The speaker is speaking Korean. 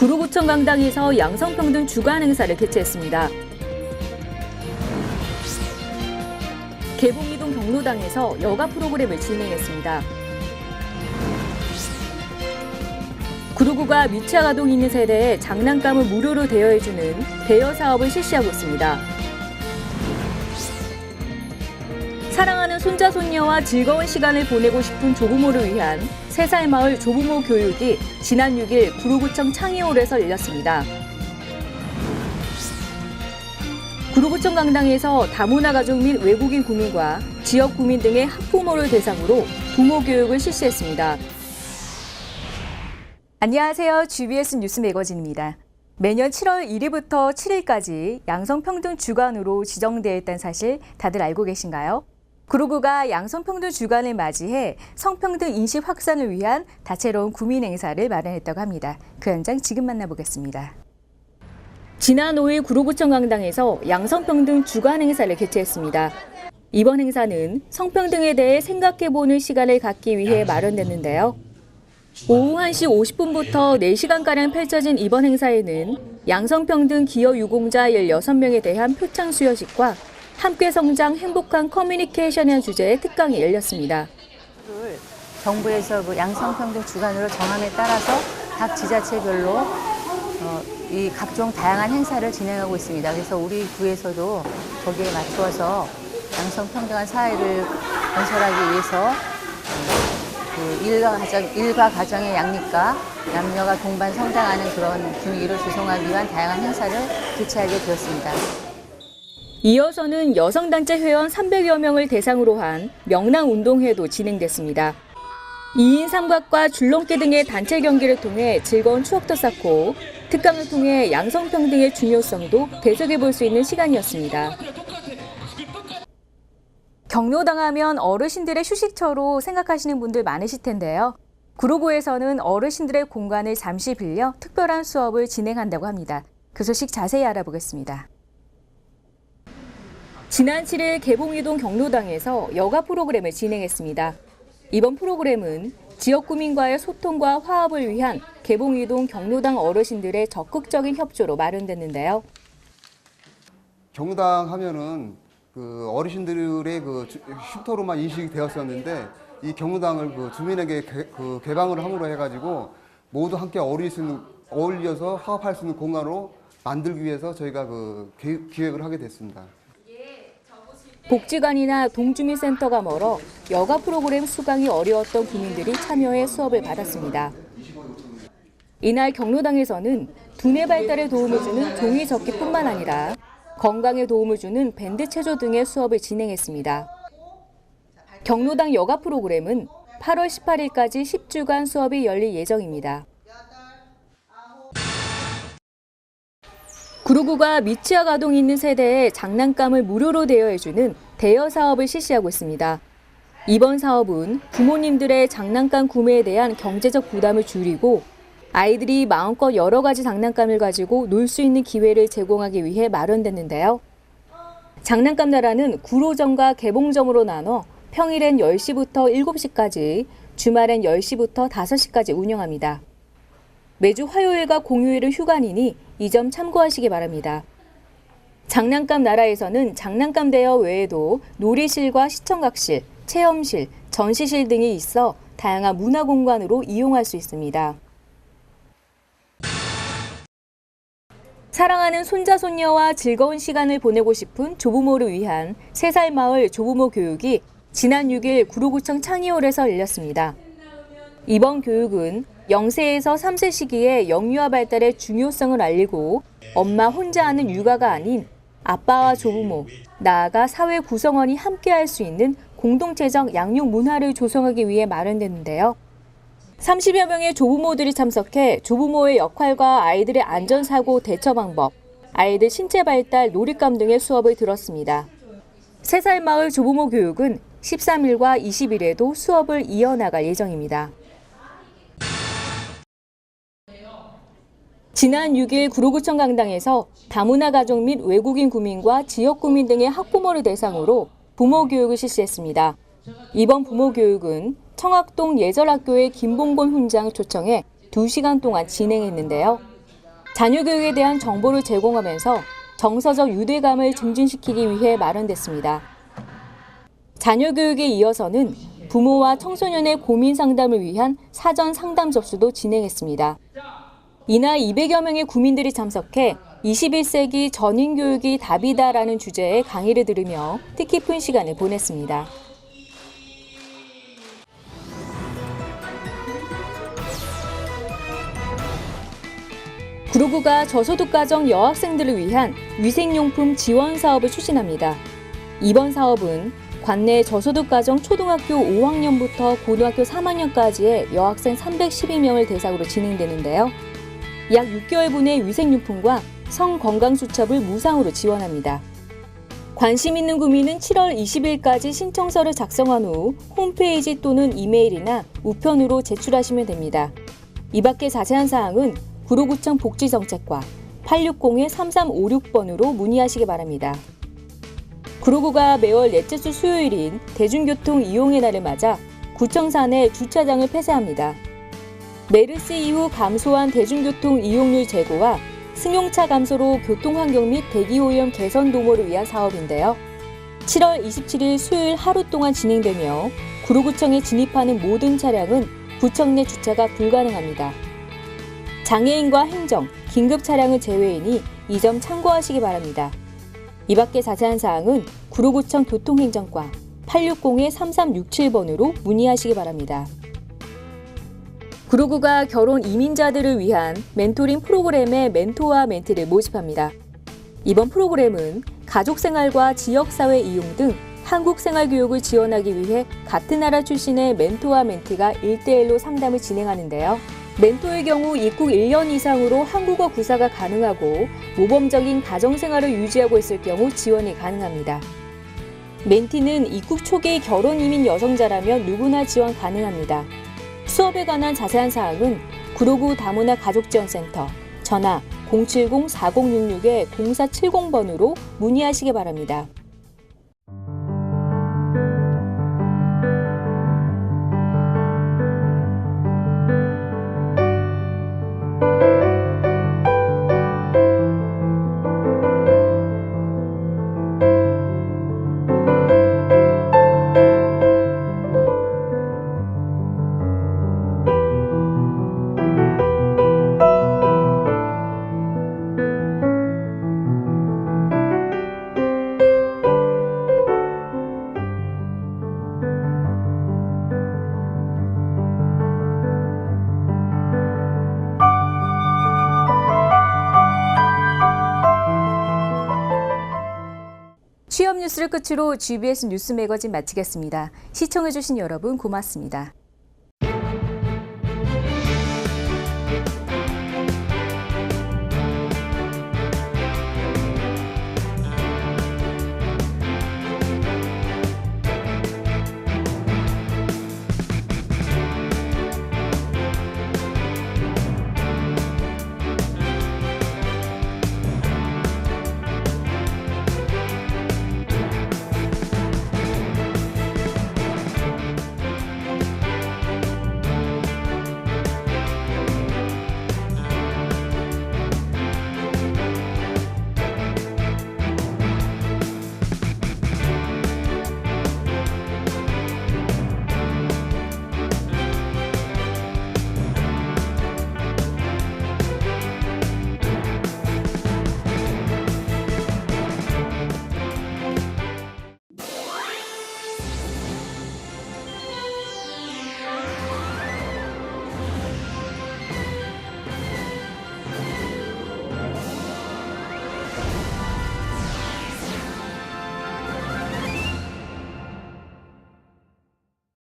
구로구청 강당에서 양성평등 주간 행사를 개최했습니다. 개봉이동 경로당에서 여가 프로그램을 진행했습니다. 구로구가 미취학 아동이 있는 세대에 장난감을 무료로 대여해주는 대여 사업을 실시하고 있습니다. 사랑하는 손자 손녀와 즐거운 시간을 보내고 싶은 조부모를 위한 3살 마을 조부모 교육이 지난 6일 구로구청 창의홀에서 열렸습니다. 구로구청 강당에서 다문화 가족 및 외국인 구민과 지역 구민 등의 학부모를 대상으로 부모 교육을 실시했습니다. 안녕하세요. GBS 뉴스 매거진입니다. 매년 7월 1일부터 7일까지 양성평등 주간으로 지정되어 있다는 사실 다들 알고 계신가요? 구로구가 양성평등 주간을 맞이해 성평등 인식 확산을 위한 다채로운 구민 행사를 마련했다고 합니다. 그 현장 지금 만나보겠습니다. 지난 5일 구로구청 강당에서 양성평등 주간 행사를 개최했습니다. 이번 행사는 성평등에 대해 생각해보는 시간을 갖기 위해 마련됐는데요. 오후 1시 50분부터 4시간가량 펼쳐진 이번 행사에는 양성평등 기여 유공자 16명에 대한 표창 수여식과 함께 성장 행복한 커뮤니케이션이라는 주제의 특강이 열렸습니다. 정부에서 양성평등 주간으로 정함에 따라서 각 지자체별로 이 각종 다양한 행사를 진행하고 있습니다. 그래서 우리 구에서도 거기에 맞추어서 양성평등한 사회를 건설하기 위해서 일과 가정의 양립과 남녀가 동반 성장하는 그런 분위기를 조성하기 위한 다양한 행사를 개최하게 되었습니다. 이어서는 여성단체 회원 300여 명을 대상으로 한 명랑운동회도 진행됐습니다. 2인 삼각과 줄넘기 등의 단체 경기를 통해 즐거운 추억도 쌓고 특강을 통해 양성평등의 중요성도 배석해 볼 수 있는 시간이었습니다. 경로당하면 어르신들의 휴식처로 생각하시는 분들 많으실 텐데요. 구로구에서는 어르신들의 공간을 잠시 빌려 특별한 수업을 진행한다고 합니다. 그 소식 자세히 알아보겠습니다. 지난 7일 개봉이동 경로당에서 여가 프로그램을 진행했습니다. 이번 프로그램은 지역 구민과의 소통과 화합을 위한 개봉이동 경로당 어르신들의 적극적인 협조로 마련됐는데요. 경로당 하면은 어르신들의 쉼터로만 인식이 되었었는데 이 경로당을 주민에게 개방을 함으로 해가지고 모두 함께 어울려서 화합할 수 있는 공간으로 만들기 위해서 저희가 기획을 하게 됐습니다. 복지관이나 동주민센터가 멀어 여가 프로그램 수강이 어려웠던 구민들이 참여해 수업을 받았습니다. 이날 경로당에서는 두뇌 발달에 도움을 주는 종이 접기뿐만 아니라 건강에 도움을 주는 밴드 체조 등의 수업을 진행했습니다. 경로당 여가 프로그램은 8월 18일까지 10주간 수업이 열릴 예정입니다. 구로구가 미취학 아동이 있는 세대에 장난감을 무료로 대여해주는 대여 사업을 실시하고 있습니다. 이번 사업은 부모님들의 장난감 구매에 대한 경제적 부담을 줄이고 아이들이 마음껏 여러 가지 장난감을 가지고 놀 수 있는 기회를 제공하기 위해 마련됐는데요. 장난감 나라는 구로점과 개봉점으로 나눠 평일엔 10시부터 7시까지, 주말엔 10시부터 5시까지 운영합니다. 매주 화요일과 공휴일은 휴관이니 이 점 참고하시기 바랍니다. 장난감 나라에서는 장난감 대여 외에도 놀이실과 시청각실, 체험실, 전시실 등이 있어 다양한 문화공간으로 이용할 수 있습니다. 사랑하는 손자 손녀와 즐거운 시간을 보내고 싶은 조부모를 위한 3살 마을 조부모 교육이 지난 6일 구로구청 창의홀에서 열렸습니다. 이번 교육은 0세에서 3세 시기에 영유아 발달의 중요성을 알리고 엄마 혼자 하는 육아가 아닌 아빠와 조부모, 나아가 사회 구성원이 함께할 수 있는 공동체적 양육 문화를 조성하기 위해 마련됐는데요. 30여 명의 조부모들이 참석해 조부모의 역할과 아이들의 안전사고 대처 방법, 아이들 신체 발달, 놀잇감 등의 수업을 들었습니다. 3살 마을 조부모 교육은 13일과 20일에도 수업을 이어나갈 예정입니다. 지난 6일 구로구청 강당에서 다문화 가족 및 외국인 구민과 지역 구민 등의 학부모를 대상으로 부모 교육을 실시했습니다. 이번 부모 교육은 청학동 예절학교의 김봉곤 훈장을 초청해 2시간 동안 진행했는데요. 자녀 교육에 대한 정보를 제공하면서 정서적 유대감을 증진시키기 위해 마련됐습니다. 자녀 교육에 이어서는 부모와 청소년의 고민 상담을 위한 사전 상담 접수도 진행했습니다. 이날 200여 명의 구민들이 참석해 21세기 전인 교육이 답이다라는 주제의 강의를 들으며 뜻깊은 시간을 보냈습니다. 구로구가 저소득 가정 여학생들을 위한 위생용품 지원 사업을 추진합니다. 이번 사업은 관내 저소득 가정 초등학교 5학년부터 고등학교 3학년까지의 여학생 312명을 대상으로 진행되는데요. 약 6개월분의 위생용품과 성건강수첩을 무상으로 지원합니다. 관심 있는 구민은 7월 20일까지 신청서를 작성한 후 홈페이지 또는 이메일이나 우편으로 제출하시면 됩니다. 이 밖에 자세한 사항은 구로구청 복지정책과 860-3356번으로 문의하시기 바랍니다. 구로구가 매월 넷째 주 수요일인 대중교통 이용의 날을 맞아 구청 산에 주차장을 폐쇄합니다. 메르스 이후 감소한 대중교통 이용률 제고와 승용차 감소로 교통환경 및 대기오염 개선 도모를 위한 사업인데요. 7월 27일 수요일 하루 동안 진행되며 구로구청에 진입하는 모든 차량은 구청 내 주차가 불가능합니다. 장애인과 행정, 긴급 차량은 제외이니 이 점 참고하시기 바랍니다. 이 밖에 자세한 사항은 구로구청 교통행정과 860-3367번으로 문의하시기 바랍니다. 구로구가 결혼 이민자들을 위한 멘토링 프로그램의 멘토와 멘티를 모집합니다. 이번 프로그램은 가족생활과 지역사회 이용 등 한국생활교육을 지원하기 위해 같은 나라 출신의 멘토와 멘티가 1대1로 상담을 진행하는데요. 멘토의 경우 입국 1년 이상으로 한국어 구사가 가능하고 모범적인 가정생활을 유지하고 있을 경우 지원이 가능합니다. 멘티는 입국 초기 결혼 이민 여성자라면 누구나 지원 가능합니다. 수업에 관한 자세한 사항은 구로구 다문화 가족지원센터 전화 070-4066-0470번으로 문의하시기 바랍니다. 취업 뉴스를 끝으로 GBS 뉴스 매거진 마치겠습니다. 시청해주신 여러분 고맙습니다.